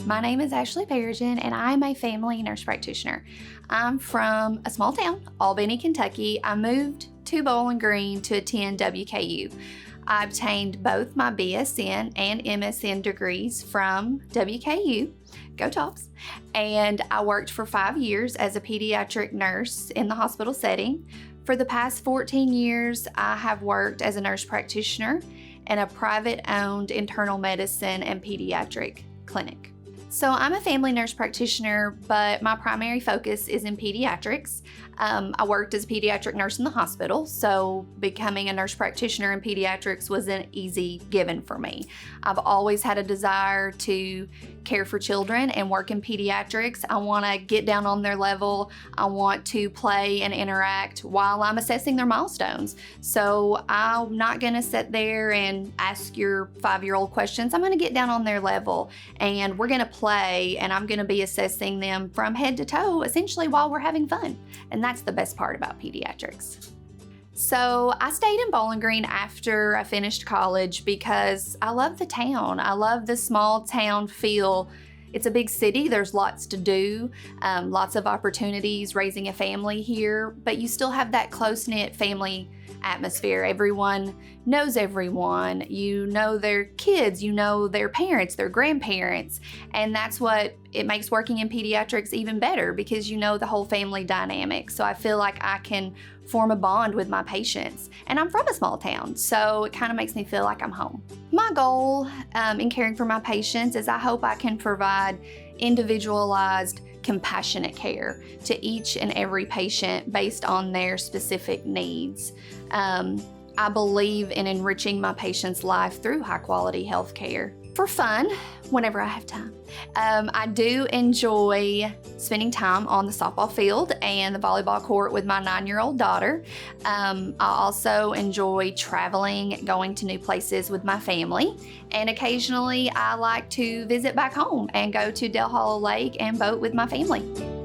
My name is Ashley Parrigin and I'm a family nurse practitioner. I'm from a small town, Albany, Kentucky. I moved to Bowling Green to attend WKU. I obtained both my BSN and MSN degrees from WKU, go Tops, and I worked for 5 years as a pediatric nurse in the hospital setting. For the past 14 years, I have worked as a nurse practitioner in a private-owned internal medicine and pediatric clinic. So I'm a family nurse practitioner, but my primary focus is in pediatrics. I worked as a pediatric nurse in the hospital, so becoming a nurse practitioner in pediatrics was an easy given for me. I've always had a desire to care for children and work in pediatrics. I want to get down on their level. I want to play and interact while I'm assessing their milestones. So I'm not going to sit there and ask your 5-year-old questions. I'm going to get down on their level and we're going to play, and I'm going to be assessing them from head to toe essentially while we're having fun. And that's the best part about pediatrics. So I stayed in Bowling Green after I finished college because I love the town. I love the small town feel. It's a big city, there's lots to do, lots of opportunities raising a family here, but you still have that close-knit family atmosphere. Everyone knows everyone. You know their kids, you know their parents, their grandparents, and that's what it makes working in pediatrics even better because you know the whole family dynamic. So I feel like I can form a bond with my patients. And I'm from a small town, so it kind of makes me feel like I'm home. My goal in caring for my patients is I hope I can provide individualized, compassionate care to each and every patient based on their specific needs. I believe in enriching my patient's life through high quality health care. For fun, whenever I have time. I do enjoy spending time on the softball field and the volleyball court with my 9-year-old daughter. I also enjoy traveling, going to new places with my family, and occasionally I like to visit back home and go to Del Hollow Lake and boat with my family.